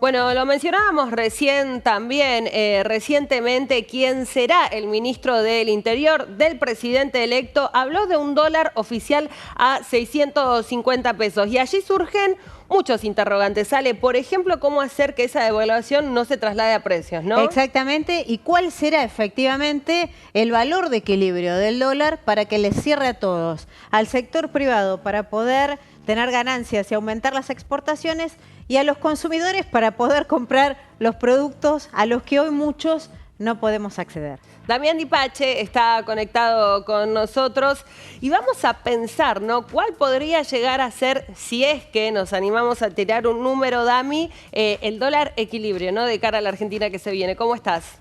Bueno, lo mencionábamos recién también, recientemente, quien será el ministro del Interior del presidente electo, habló de un dólar oficial a 650 pesos. Y allí surgen muchos interrogantes. Sale, por ejemplo, cómo hacer que esa devaluación no se traslade a precios, ¿no? Exactamente, y cuál será efectivamente el valor de equilibrio del dólar para que les cierre a todos, al sector privado para poder tener ganancias y aumentar las exportaciones y a los consumidores para poder comprar los productos a los que hoy muchos no podemos acceder. Damián Dipache está conectado con nosotros y vamos a pensar, ¿no? ¿Cuál podría llegar a ser, si es que nos animamos a tirar un número, Dami, el dólar equilibrio, ¿no? De cara a la Argentina que se viene. ¿Cómo estás?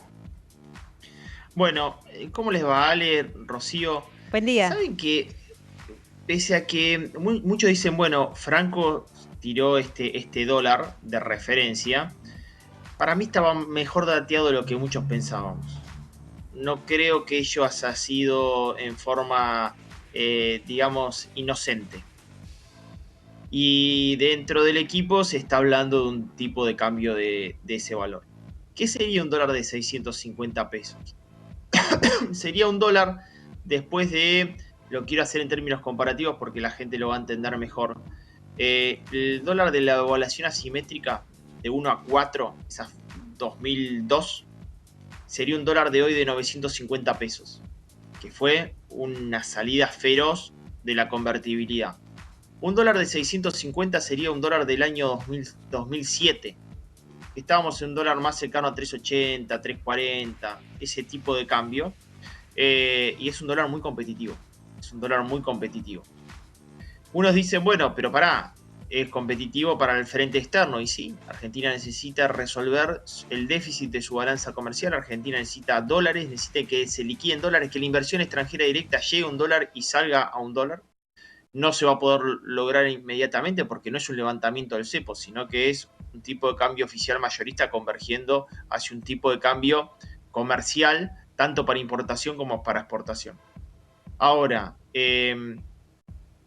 Bueno, ¿cómo les va, Ale, Rocío? Buen día. Saben que, pese a que muchos dicen, bueno, Franco tiró este dólar de referencia, para mí estaba mejor dateado de lo que muchos pensábamos. No creo que ello haya sido en forma, digamos, inocente. Y dentro del equipo se está hablando de un tipo de cambio de ese valor. ¿Qué sería un dólar de 650 pesos? Sería un dólar después de, lo quiero hacer en términos comparativos porque la gente lo va a entender mejor, el dólar de la evaluación asimétrica de 1 a 4, esas 2002, sería un dólar de hoy de 950 pesos, que fue una salida feroz de la convertibilidad. Un dólar de 650 sería un dólar del año 2007. Estábamos en un dólar más cercano a 3.80, 3.40, ese tipo de cambio. Y es un dólar muy competitivo. Es un dólar muy competitivo. Unos dicen, bueno, pero pará, es competitivo para el frente externo. Y sí, Argentina necesita resolver el déficit de su balanza comercial. Argentina necesita dólares, necesita que se liquiden dólares, que la inversión extranjera directa llegue a un dólar y salga a un dólar. No se va a poder lograr inmediatamente porque no es un levantamiento del cepo, sino que es un tipo de cambio oficial mayorista convergiendo hacia un tipo de cambio comercial, tanto para importación como para exportación. Ahora,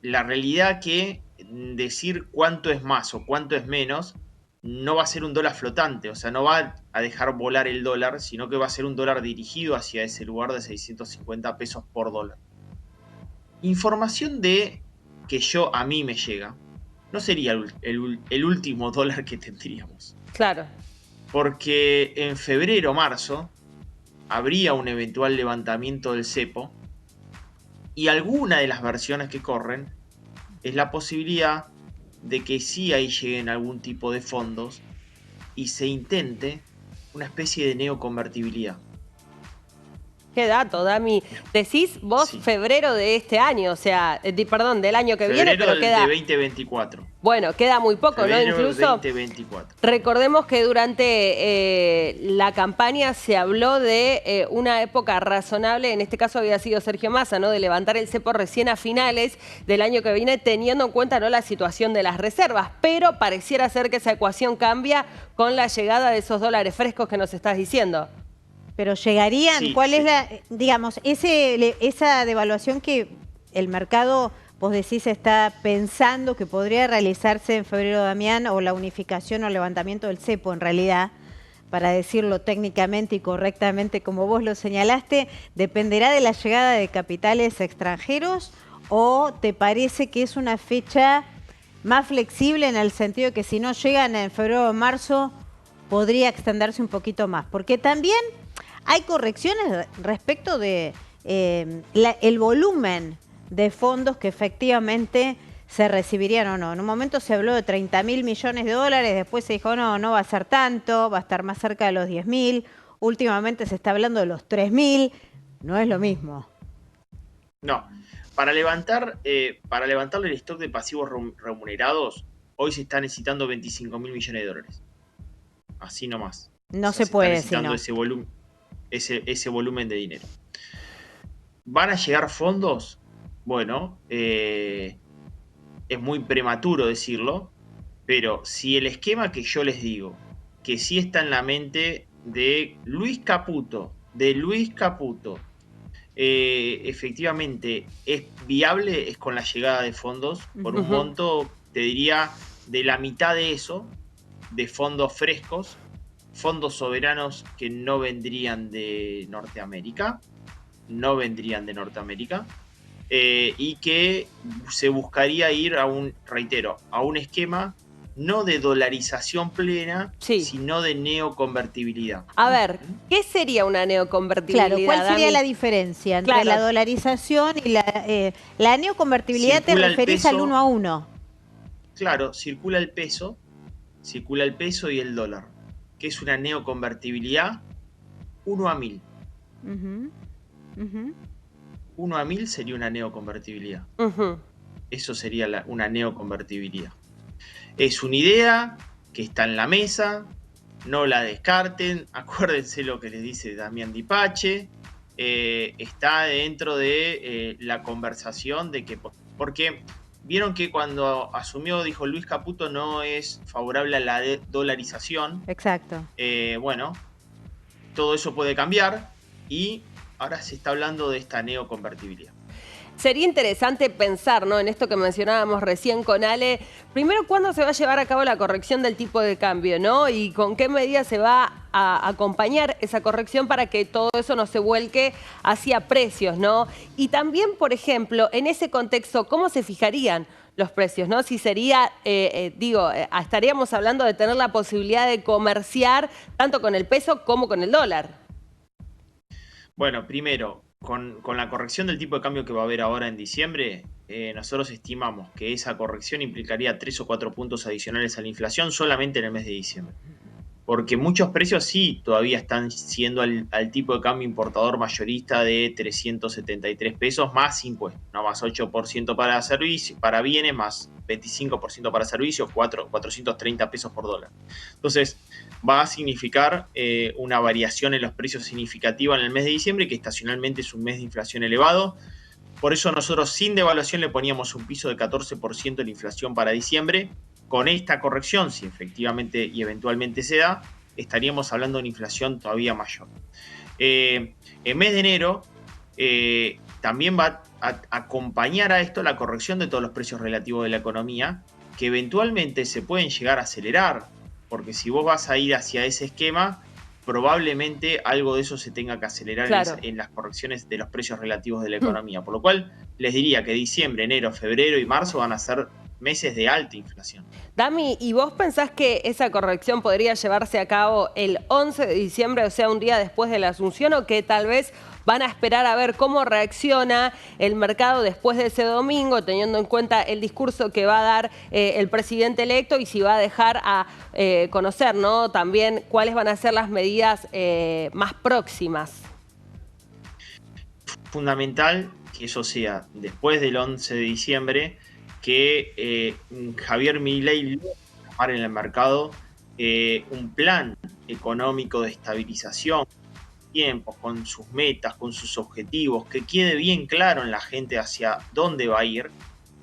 la realidad que decir cuánto es más o cuánto es menos no va a ser un dólar flotante, o sea, no va a dejar volar el dólar, sino que va a ser un dólar dirigido hacia ese lugar de 650 pesos por dólar. Información de que a mí me llega, no sería el último dólar que tendríamos. Claro. Porque en febrero o marzo habría un eventual levantamiento del cepo y alguna de las versiones que corren es la posibilidad de que sí ahí lleguen algún tipo de fondos y se intente una especie de neoconvertibilidad. Qué dato, Dami. Decís vos Sí. febrero de este año, o sea, perdón, del año que viene, Febrero pero de queda, 2024. bueno, queda muy poco, ¿no? Febrero de Incluso 2024. recordemos que durante la campaña se habló de una época razonable, en este caso había sido Sergio Massa, ¿no? De levantar el cepo recién a finales del año que viene, teniendo en cuenta, ¿no?, la situación de las reservas. Pero pareciera ser que esa ecuación cambia con la llegada de esos dólares frescos que nos estás diciendo. Pero llegarían, Sí, ¿cuál es sí. la, digamos, esa devaluación que el mercado, vos decís, está pensando que podría realizarse en febrero, Damián, o la unificación o levantamiento del cepo en realidad, para decirlo técnicamente y correctamente como vos lo señalaste, dependerá de la llegada de capitales extranjeros o te parece que es una fecha más flexible en el sentido de que si no llegan en febrero o marzo podría extenderse un poquito más? Porque también hay correcciones respecto de el volumen de fondos que efectivamente se recibirían o no. En un momento se habló de 30.000 millones de dólares, después se dijo no, no va a ser tanto, va a estar más cerca de los 10.000. Últimamente se está hablando de los 3.000, no es lo mismo. No. Para levantar el stock de pasivos remunerados, hoy se está necesitando 25 mil millones de dólares. Así nomás. O No sea, se se está puede, si necesitando no. ese volumen de dinero. ¿Van a llegar fondos? Bueno, es muy prematuro decirlo, pero si el esquema que yo les digo, que sí está en la mente de Luis Caputo, efectivamente es viable, es con la llegada de fondos por un Ujú. monto, te diría, de la mitad de eso, de fondos frescos, fondos soberanos que no vendrían de Norteamérica, y que se buscaría ir a un esquema no de dolarización plena, Sí. sino de neoconvertibilidad. A ver, ¿qué sería una neoconvertibilidad? Claro, ¿cuál sería Dami? la diferencia entre Claro. la dolarización y la neoconvertibilidad? Te Circula el referís al peso. 1 a 1. Claro, circula el peso y el dólar. ¿Qué es una neoconvertibilidad? 1 a 1000. Ujú, ujú. 1 a 1000 sería una neoconvertibilidad. Ujú. Eso sería una neoconvertibilidad. Es una idea que está en la mesa, no la descarten, acuérdense lo que les dice Damián Dipache, está dentro de la conversación de que, porque vieron que cuando asumió, dijo Luis Caputo, no es favorable a la dolarización. Exacto. Bueno, todo eso puede cambiar y ahora se está hablando de esta neoconvertibilidad. Sería interesante pensar, ¿no?, en esto que mencionábamos recién con Ale. Primero, ¿cuándo se va a llevar a cabo la corrección del tipo de cambio, ¿no? Y con qué medidas se va a acompañar esa corrección para que todo eso no se vuelque hacia precios, ¿no? Y también, por ejemplo, en ese contexto, ¿cómo se fijarían los precios, ¿no? Si sería, estaríamos hablando de tener la posibilidad de comerciar tanto con el peso como con el dólar. Bueno, primero, con la corrección del tipo de cambio que va a haber ahora en diciembre, nosotros estimamos que esa corrección implicaría 3 o 4 puntos adicionales a la inflación solamente en el mes de diciembre. Porque muchos precios sí todavía están siendo al tipo de cambio importador mayorista de 373 pesos más impuestos, no más 8% para servicios, para bienes, más 25% para servicios, 430 pesos por dólar. Entonces, va a significar una variación en los precios significativa en el mes de diciembre, que estacionalmente es un mes de inflación elevado. Por eso nosotros sin devaluación le poníamos un piso de 14% de la inflación para diciembre. Con esta corrección, si efectivamente y eventualmente se da, estaríamos hablando de una inflación todavía mayor. En mes de enero también va a acompañar a esto la corrección de todos los precios relativos de la economía, que eventualmente se pueden llegar a acelerar, porque si vos vas a ir hacia ese esquema, probablemente algo de eso se tenga que acelerar. Claro. en las correcciones de los precios relativos de la economía. Por lo cual, les diría que diciembre, enero, febrero y marzo van a ser meses de alta inflación. Dami, ¿y vos pensás que esa corrección podría llevarse a cabo el 11 de diciembre, o sea, un día después de la Asunción, o que tal vez van a esperar a ver cómo reacciona el mercado después de ese domingo, teniendo en cuenta el discurso que va a dar el presidente electo y si va a dejar a conocer, ¿no?, también cuáles van a ser las medidas más próximas? Fundamental que eso sea después del 11 de diciembre, que Javier Milei prepare en el mercado un plan económico de estabilización, tiempo, con sus metas, con sus objetivos, que quede bien claro en la gente hacia dónde va a ir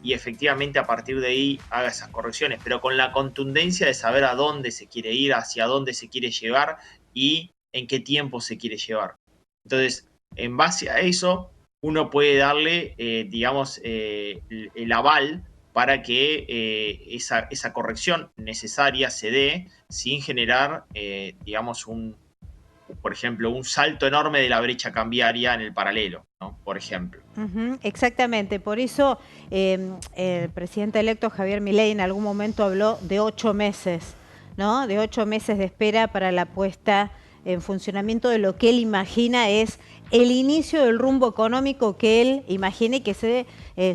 y efectivamente a partir de ahí haga esas correcciones, pero con la contundencia de saber a dónde se quiere ir, hacia dónde se quiere llegar y en qué tiempo se quiere llevar. Entonces, en base a eso, uno puede darle, el aval para que esa corrección necesaria se dé sin generar, por ejemplo, un salto enorme de la brecha cambiaria en el paralelo, ¿no? Por ejemplo. Exactamente, por eso el presidente electo Javier Milei en algún momento habló de 8 meses, ¿no? De 8 meses de espera para la puesta en funcionamiento de lo que él imagina es el inicio del rumbo económico que él imagina y que se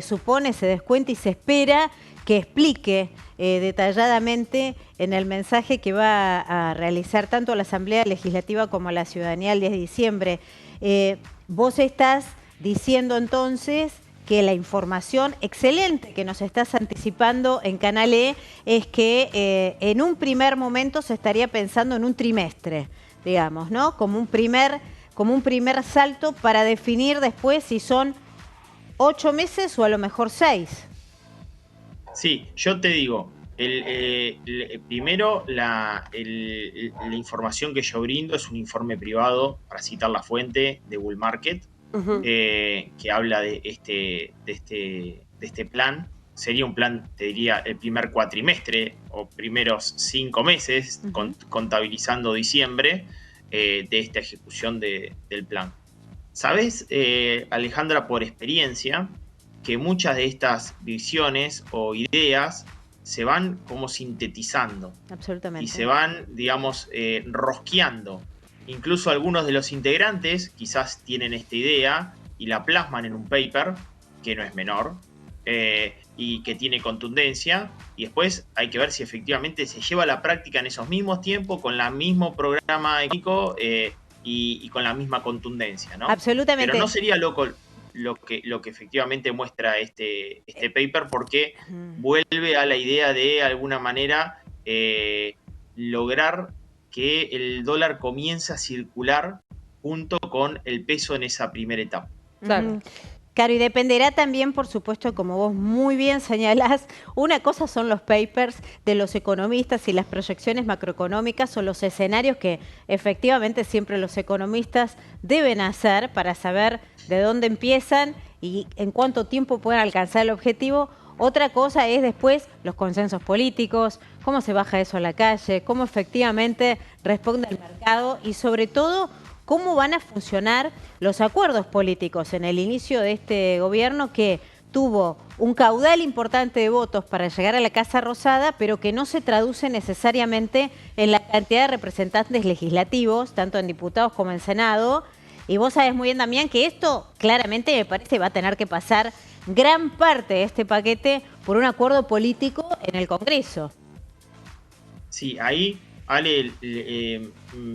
supone, se descuenta y se espera que explique detalladamente en el mensaje que va a realizar tanto a la Asamblea Legislativa como a la ciudadanía el 10 de diciembre. Vos estás diciendo entonces que la información excelente que nos estás anticipando en Canal E es que en un primer momento se estaría pensando en un trimestre, digamos, ¿no? Como un primer salto para definir después si son 8 meses o a lo mejor 6. Sí, yo te digo, primero la información que yo brindo es un informe privado, para citar la fuente, de Bull Market, que habla de este plan sería un plan, te diría, el primer cuatrimestre o primeros 5 meses, contabilizando diciembre, de esta ejecución del plan. ¿Sabes, Alejandra, por experiencia, que muchas de estas visiones o ideas se van como sintetizando? Absolutamente. Y se van, digamos, rosqueando. Incluso algunos de los integrantes quizás tienen esta idea y la plasman en un paper, que no es menor, y que tiene contundencia, y después hay que ver si efectivamente se lleva a la práctica en esos mismos tiempos, con el mismo programa económico y con la misma contundencia, ¿no? Absolutamente. Pero no sería loco lo que efectivamente muestra este paper, porque vuelve a la idea de alguna manera lograr que el dólar comience a circular junto con el peso en esa primera etapa. Claro. Claro, y dependerá también, por supuesto, como vos muy bien señalás, una cosa son los papers de los economistas y las proyecciones macroeconómicas o los escenarios que efectivamente siempre los economistas deben hacer para saber de dónde empiezan y en cuánto tiempo pueden alcanzar el objetivo. Otra cosa es después los consensos políticos, cómo se baja eso a la calle, cómo efectivamente responde el mercado y sobre todo cómo van a funcionar los acuerdos políticos en el inicio de este gobierno que tuvo un caudal importante de votos para llegar a la Casa Rosada, pero que no se traduce necesariamente en la cantidad de representantes legislativos, tanto en diputados como en Senado. Y vos sabés muy bien, Damián, que esto claramente me parece va a tener que pasar gran parte de este paquete por un acuerdo político en el Congreso. Sí, ahí, Ale,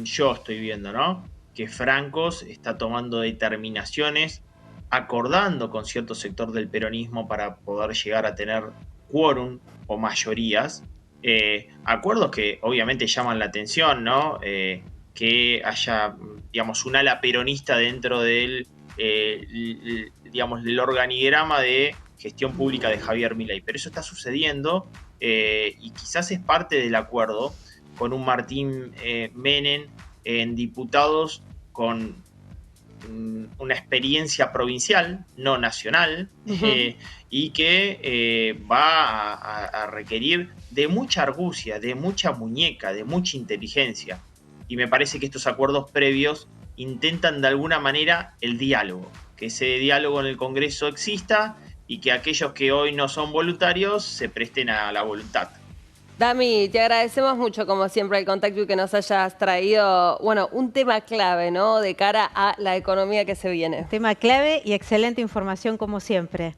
yo estoy viendo, ¿no?, que Francos está tomando determinaciones, acordando con cierto sector del peronismo para poder llegar a tener quórum o mayorías, acuerdos que obviamente llaman la atención, ¿no? Que haya, digamos, un ala peronista dentro del, digamos, del organigrama de gestión pública de Javier Milei. Pero eso está sucediendo y quizás es parte del acuerdo con un Martín Menem en diputados con una experiencia provincial, no nacional, y que va a requerir de mucha argucia, de mucha muñeca, de mucha inteligencia. Y me parece que estos acuerdos previos intentan de alguna manera el diálogo, que ese diálogo en el Congreso exista y que aquellos que hoy no son voluntarios se presten a la voluntad. Dami, te agradecemos mucho, como siempre, el contacto y que nos hayas traído, bueno, un tema clave, ¿no?, de cara a la economía que se viene. Tema clave y excelente información, como siempre.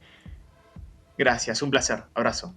Gracias, un placer. Abrazo.